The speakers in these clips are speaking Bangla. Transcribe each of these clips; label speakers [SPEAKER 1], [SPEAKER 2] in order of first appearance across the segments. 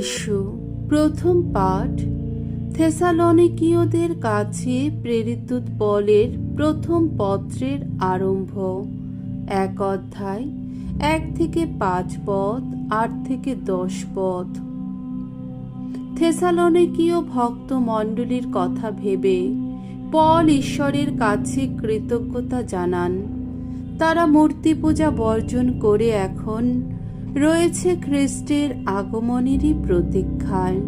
[SPEAKER 1] ইস্যু প্রথম পাঠ থেসালনিকীয়দের কাছে প্রেরিত পলের প্রথম পত্রের আরম্ভ। 1 অধ্যায় 1 থেকে 5 পদ, 8 থেকে 10 পদ। থেসালনিকীয় ভক্ত মণ্ডলীর কথা ভেবে পল ঈশ্বরের কাছে কৃতজ্ঞতা জানান। তারা মূর্তি পূজা বর্জন করে এখন রয়েছে খ্রিস্টের আগমনেরই প্রতীক্ষায়।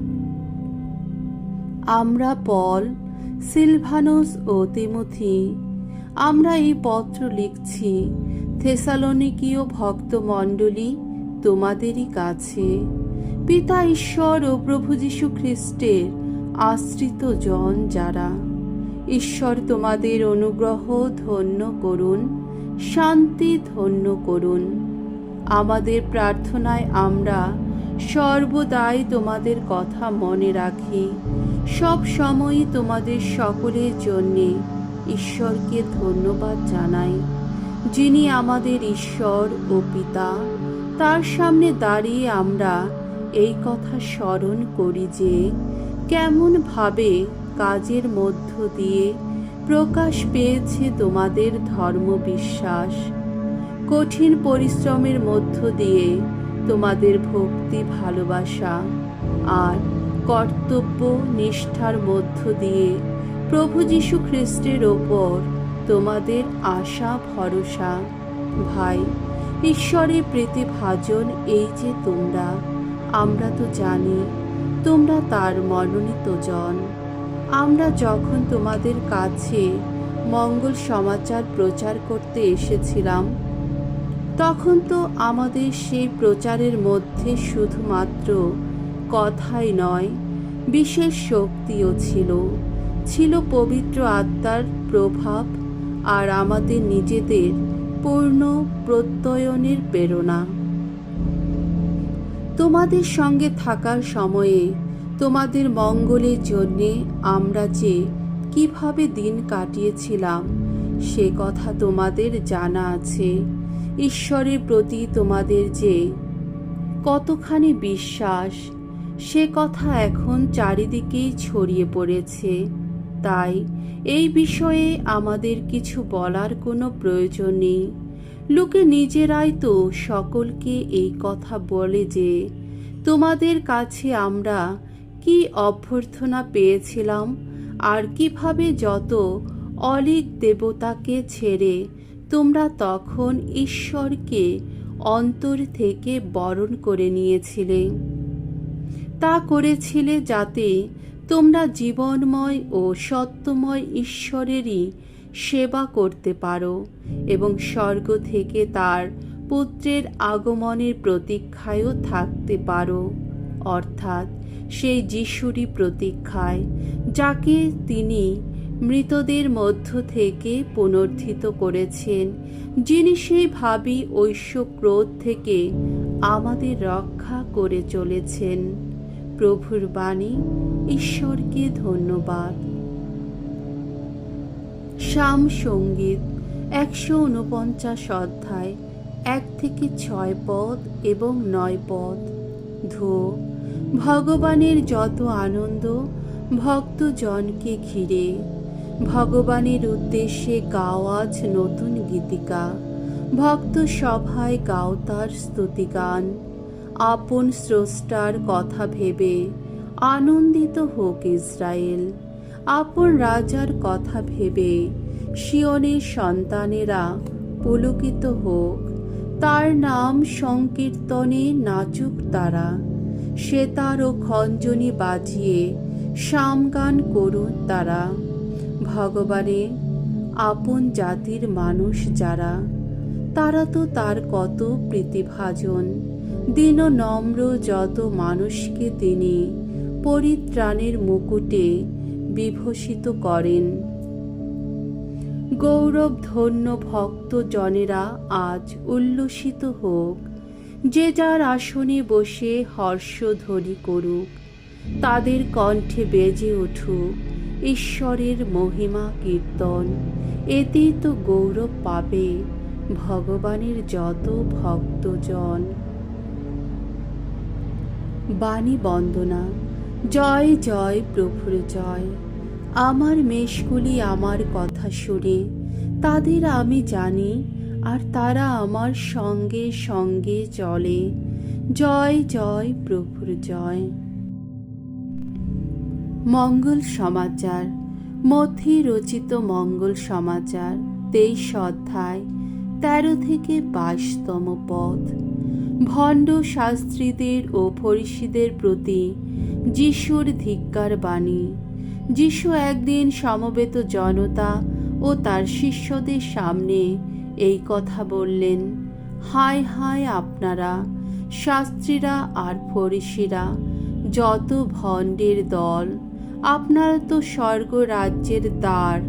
[SPEAKER 1] আমরা পল, সিলভানুস ও তিমোথি, আমরা এই পত্র লিখছি থেসালনিকীয় ভক্ত মণ্ডলী তোমাদেরই কাছে, পিতা ঈশ্বর ও প্রভু যীশু খ্রিস্টের আশ্রিত জন যারা। ঈশ্বর তোমাদের অনুগ্রহ ধন্য করুন, শান্তি ধন্য করুন। আমাদের প্রার্থনায় আমরা সর্বদাই তোমাদের কথা মনে রাখি। সব সময়ই তোমাদের সকলের জন্যে ঈশ্বরকে ধন্যবাদ জানাই, যিনি আমাদের ঈশ্বর ও পিতা। তার সামনে দাঁড়িয়ে আমরা এই কথা স্মরণ করি যে কেমনভাবে কাজের মধ্য দিয়ে প্রকাশ পেয়েছে তোমাদের ধর্মবিশ্বাস, কঠিন পরিশ্রমের মধ্য দিয়ে তোমাদের ভক্তি ভালোবাসা, আর কর্তব্য নিষ্ঠার মধ্য দিয়ে প্রভু যীশু খ্রিস্টের ওপর তোমাদের আশা ভরসা। ভাই, ঈশ্বরের প্রীতিভাজন এই যে তোমরা, আমরা তো জানি তোমরা তার মনোনীত জন। আমরা যখন তোমাদের কাছে মঙ্গল সমাচার প্রচার করতে এসেছিলাম, তখন তো আমাদের সেই প্রচারের মধ্যে শুধুমাত্র কথাই নয়, বিশেষ শক্তিও ছিল পবিত্র আত্মার প্রভাব আর আমাদের নিজেদের পূর্ণ প্রত্যয়নের প্রেরণা। তোমাদের সঙ্গে থাকার সময়ে তোমাদের মঙ্গলের জন্যে আমরা যে কিভাবে দিন কাটিয়েছিলাম সে কথা তোমাদের জানা আছে। ঈশ্বরের প্রতি তোমাদের যে কতখানি বিশ্বাস সে কথা এখন চারিদিকেই ছড়িয়ে পড়েছে। তাই এই বিষয়ে আমাদের কিছু বলার কোনো প্রয়োজন নেই। লোকে নিজেরাই তো সকলকে এই কথা বলে যে তোমাদের কাছে আমরা কি অভ্যর্থনা পেয়েছিলাম, আর কিভাবে যত অলীক দেবতাকে ছেড়ে তোমরা তখন ঈশ্বরকে অন্তর থেকে বরণ করে নিয়েছিলে। তা করেছিলে যাতে তোমরা জীবনময় ও সত্যময় ঈশ্বরেরই সেবা করতে পারো এবং স্বর্গ থেকে তার পুত্রের আগমনের প্রতীক্ষায়ও থাকতে পারো, অর্থাৎ সেই যিশুরই প্রতীক্ষায়, যাকে তিনি মৃতদের মধ্য থেকে পুনরুত্থিত করেছেন, যিনি সেই ভাবী ঐশ্ব ক্রোধ থেকে আমাদের রক্ষা করে চলেছেন। প্রভুর বাণী। ঈশ্বরকে ধন্যবাদ। সাম সঙ্গীত 149 অধ্যায় 1 থেকে 6 পদ এবং 9 পদ। ধো, ভগবানের যত আনন্দ ভক্তজনকে ঘিরে, ভগবানের উদ্দেশ্যে গাও আজ নতুন গীতিকা, ভক্ত সভায় গাও তার স্তুতিগান। আপন স্রষ্টার কথা ভেবে আনন্দিত হোক ইসরায়েল, আপন রাজার কথা ভেবে সিয়নের সন্তানেরা পুলকিত হোক। তার নাম সংকীর্তনে নাচুক তারা, সেতার ও খঞ্জনি বাজিয়ে সামগান করুন তারা। ভগবানের আপন জাতির মানুষ যারা, তারা তো তার কত প্রীতিভাজন। দীন নম্র যত মানুষকে তিনি পরিত্রাণের মুকুটে বিভূষিত করেন। গৌরব ধন্য ভক্ত জনেরা আজ উল্লসিত হোক, যে যার আসনে বসে হর্ষধ্বনি করুক। তাদের কণ্ঠে বেজে উঠুক ঈশ্বরের মহিমা কীর্তন। এতেই তো গৌরব পাবে ভগবানের যত ভক্তজন। বাণী বন্দনা। জয় জয় প্রভুর জয়। আমার মেষগুলি আমার কথা শুনে, তাদের আমি জানি, আর তারা আমার সঙ্গে সঙ্গে চলে। জয় জয় প্রভুর জয়। মঙ্গল সমাচার। মথি রচিত মঙ্গল সমাচার 23 অধ্যায় 13 থেকে 22তম পদ। ভণ্ড শাস্ত্রীদের ও ফরিসীদের প্রতি যিশুর ধিক্কার বাণী। যিশু একদিন সমবেত জনতা ও তার শিষ্যদের সামনে এই কথা বললেন, হায় হায় আপনারা শাস্ত্রীরা আর ফরিসীরা, যত ভণ্ডের দল! আপনারা তো স্বর্গ রাজ্যের দ্বার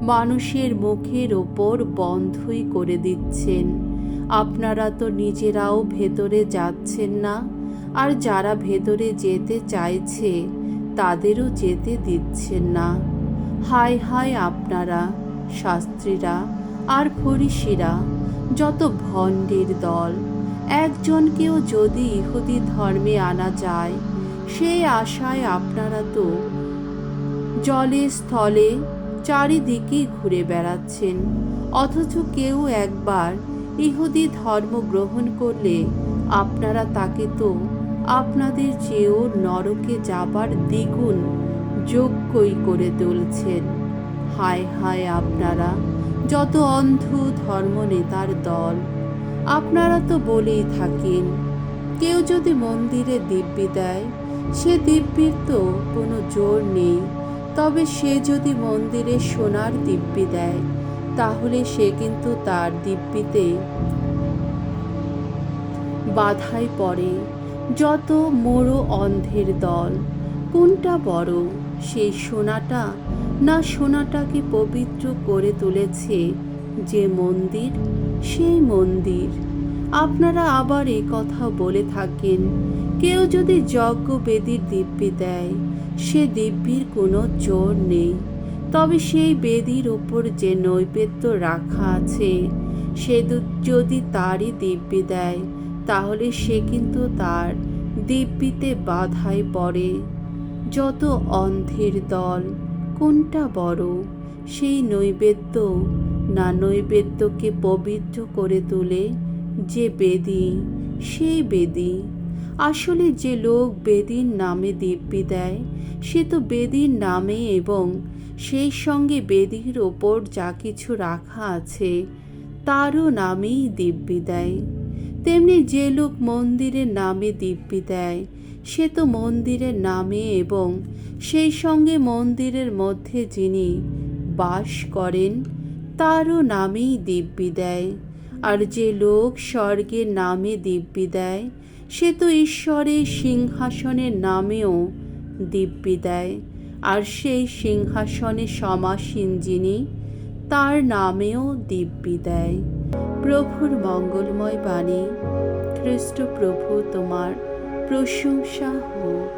[SPEAKER 1] মানুষের মুখের ওপর বন্ধই করে দিচ্ছেন। আপনারা তো নিজেরাও ভেতরে যাচ্ছেন না, আর যারা ভেতরে যেতে চাইছে তাদেরও যেতে দিচ্ছেন না। হায় হায় আপনারা শাস্ত্রীরা আর ফরিসীরা, যত ভণ্ডের দল! একজনকেও যদি ইহুদি ধর্মে আনা যায়, সেই আশায় আপনারা তো জলে স্থলে চারিদিকে ঘুরে বেড়াচ্ছেন, অথচ কেউ একবার ইহুদি ধর্ম গ্রহণ করলে আপনারা তাকে তো আপনাদের চেয়েও নরকে যাবার দ্বিগুণ যোগ্যই করে তুলছেন। হায় হায় আপনারা যত অন্ধ ধর্মনেতার দল! আপনারা তো বলেই থাকেন, কেউ যদি মন্দিরে দিব্যি দেয়, সে দিব্যির তো কোনো জোর নেই। তবে সে যদি মন্দিরে সোনার দিব্যি দেয়, তাহলে সে কিন্তু তার দিব্যিতে বাধায় পড়ে। যত মোড়ো অন্ধের দল! কোনটা বড়, সেই সোনাটা, না সোনাটাকে পবিত্র করে তুলেছে যে মন্দির, সেই মন্দির? আপনারা আবার এ কথা বলে থাকেন, কেউ যদি যজ্ঞ বেদীর দিব্যি দেয়, সে দিব্যির কোনো জোর নেই। তবে সেই বেদীর ওপর যে নৈবেদ্য রাখা আছে, সে যদি তারই দিব্যি দেয়, তাহলে সে কিন্তু তার দিব্যিতে বাধায় পড়ে। যত অন্ধের দল! কোনটা বড়, সেই নৈবেদ্য, না নৈবেদ্যকে পবিত্র করে তোলে যে বেদী, সেই বেদী? আসলে যে লোক বেদীর নামে দিব্যি দেয়, সে তো বেদীর নামে এবং সেই সঙ্গে বেদীর ওপর যা কিছু রাখা আছে তারও নামেই দিব্যি দেয়। তেমনি যে লোক মন্দিরের নামে দিব্যি দেয়, সে তো মন্দিরের নামে এবং সেই সঙ্গে মন্দিরের মধ্যে যিনি বাস করেন তারও নামেই দিব্যি দেয়। আর যে লোক স্বর্গের নামে দিব্যি দেয়, সে তো ঈশ্বরের সিংহাসনের নামেও দিব্যি দেয়, আর সেই সিংহাসনে সমাসীন যিনি, তার নামেও দিব্যি দেয়। প্রভুর মঙ্গলময় বাণী। খ্রিস্ট প্রভু তোমার প্রশংসা হোক।